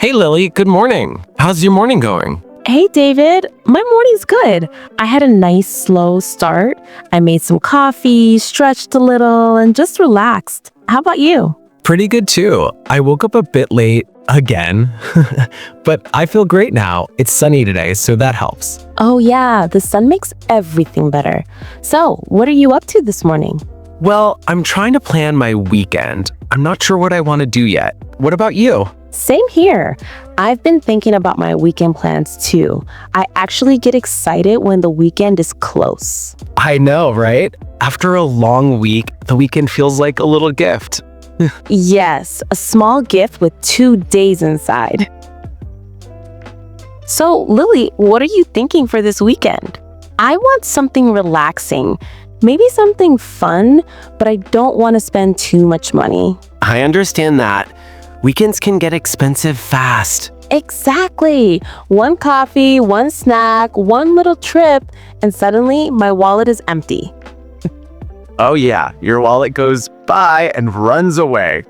Hey Lily, good morning. How's your morning going? Hey, David. My morning's good. I had a nice, slow start. I made some coffee, stretched a little, and just relaxed. How about you? Pretty good too. I woke up a bit late again, but I feel great now. It's sunny today, so that helps. Oh, yeah, the sun makes everything better. So, what are you up to this morning? Well, I'm trying to plan my weekend. I'm not sure what I want to do yet. What about you? Same here. I've been thinking about my weekend plans too. I actually get excited when the weekend is close. I know, right? After a long week, the weekend feels like a little gift. Yes, a small gift with 2 days inside. So, Lily, what are you thinking for this weekend? I want something relaxing, maybe something fun, but I don't want to spend too much money. I understand that. Weekends can get expensive fast. Exactly. One coffee, one snack, one little trip, and suddenly my wallet is empty. Oh yeah, your wallet goes by and runs away.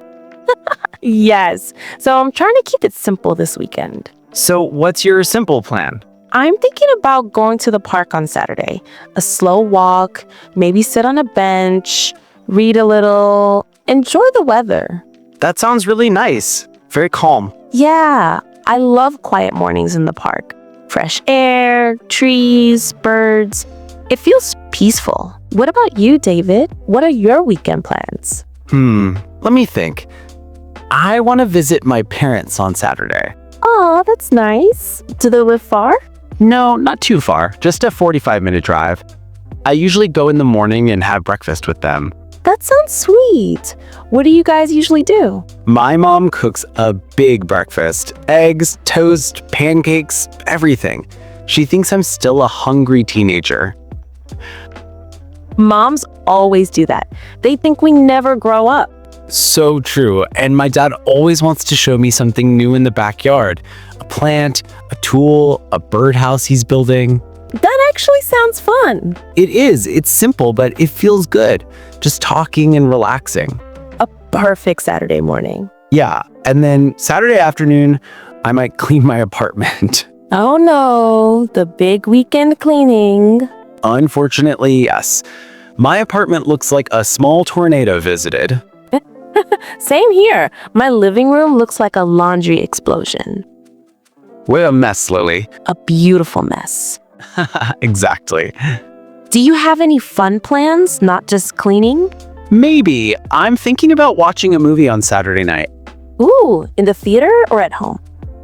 Yes. So I'm trying to keep it simple this weekend. So what's your simple plan? I'm thinking about going to the park on Saturday. A slow walk, maybe sit on a bench, read a little, enjoy the weather. That sounds really nice. Very calm. Yeah, I love quiet mornings in the park. Fresh air, trees, birds. It feels peaceful. What about you, David? What are your weekend plans? Let me think. I want to visit my parents on Saturday. Oh, that's nice. Do they live far? No, not too far. Just a 45-minute drive. I usually go in the morning and have breakfast with them. That sounds sweet. What do you guys usually do? My mom cooks a big breakfast. Eggs, toast, pancakes, everything. She thinks I'm still a hungry teenager. Moms always do that. They think we never grow up. So true. And my dad always wants to show me something new in the backyard. A plant, a tool, a birdhouse he's building. That actually sounds fun. It is. It's simple, but it feels good. Just talking and relaxing. A perfect Saturday morning. Yeah. And then Saturday afternoon, I might clean my apartment. Oh no, the big weekend cleaning. Unfortunately, yes. My apartment looks like a small tornado visited. Same here. My living room looks like a laundry explosion. What a mess, Lily. A beautiful mess. Exactly. Do you have any fun plans, not just cleaning? Maybe. I'm thinking about watching a movie on Saturday night. Ooh, in the theater or at home?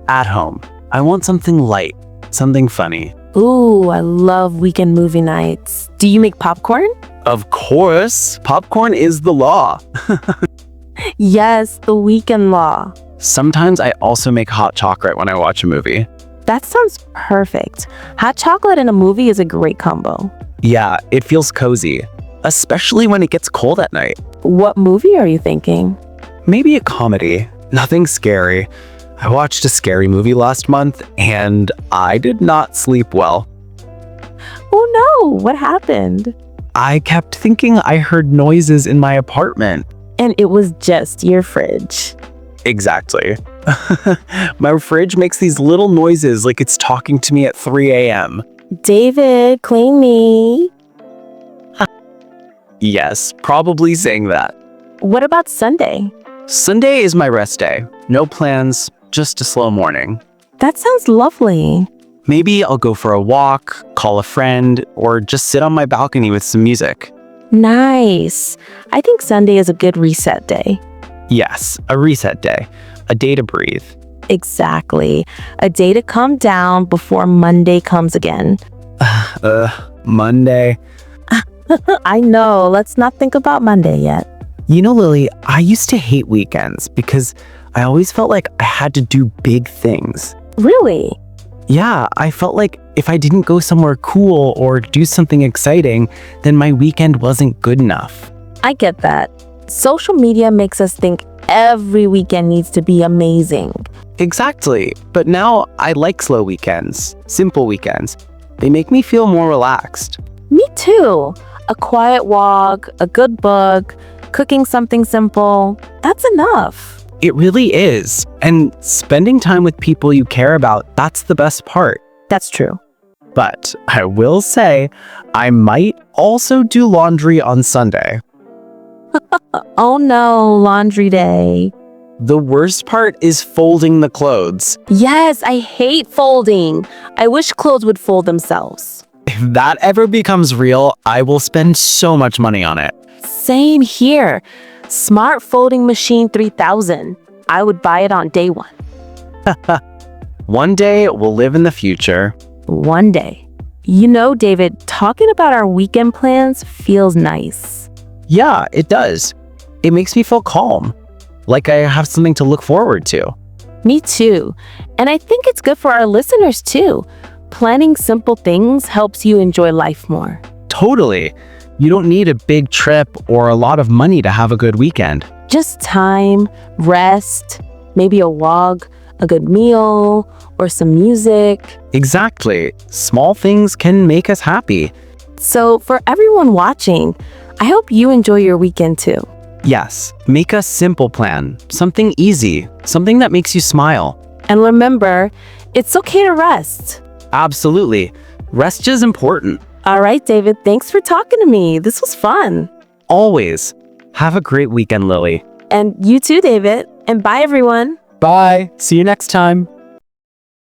At home. I want something light, something funny. Ooh, I love weekend movie nights. Do you make popcorn? Of course. Popcorn is the law. Yes, the weekend law. Sometimes I also make hot chocolate when I watch a movie. That sounds perfect. Hot chocolate in a movie is a great combo. Yeah, it feels cozy, especially when it gets cold at night. What movie are you thinking? Maybe a comedy. Nothing scary. I watched a scary movie last month and I did not sleep well. Oh no, what happened? I kept thinking I heard noises in my apartment. And it was just your fridge. Exactly. My fridge makes these little noises like it's talking to me at 3 a.m. David, clean me. Yes, probably saying that. What about Sunday? Sunday is my rest day. No plans, just a slow morning. That sounds lovely. Maybe I'll go for a walk, call a friend, or just sit on my balcony with some music. Nice. I think Sunday is a good reset day. Yes, a reset day. A day to breathe. Exactly. A day to calm down before Monday comes again. Monday. I know. Let's not think about Monday yet. You know, Lily, I used to hate weekends because I always felt like I had to do big things. Really? Yeah, I felt like if I didn't go somewhere cool or do something exciting, then my weekend wasn't good enough. I get that. Social media makes us think every weekend needs to be amazing. Exactly. But now I like slow weekends, simple weekends. They make me feel more relaxed. Me too. A quiet walk, a good book, cooking something simple. That's enough. It really is. And spending time with people you care about, that's the best part. That's true. But I will say, I might also do laundry on Sunday. Oh no, laundry day. The worst part is folding the clothes. Yes, I hate folding. I wish clothes would fold themselves. If that ever becomes real, I will spend so much money on it. Same here. Smart Folding Machine 3000. I would buy it on day one. One day, we'll live in the future. One day. You know, David, talking about our weekend plans feels nice. Yeah, it does. It makes me feel calm, like I have something to look forward to. Me too. And I think it's good for our listeners too. Planning simple things helps you enjoy life more. Totally. You don't need a big trip or a lot of money to have a good weekend. Just time, rest, maybe a walk, a good meal, or some music. Exactly. Small things can make us happy. So for everyone watching, I hope you enjoy your weekend too. Yes, make a simple plan. Something easy. Something that makes you smile. And remember, it's okay to rest. Absolutely. Rest is important. All right, David, thanks for talking to me. This was fun. Always. Have a great weekend, Lily. And you too, David. And bye, everyone. Bye. See you next time.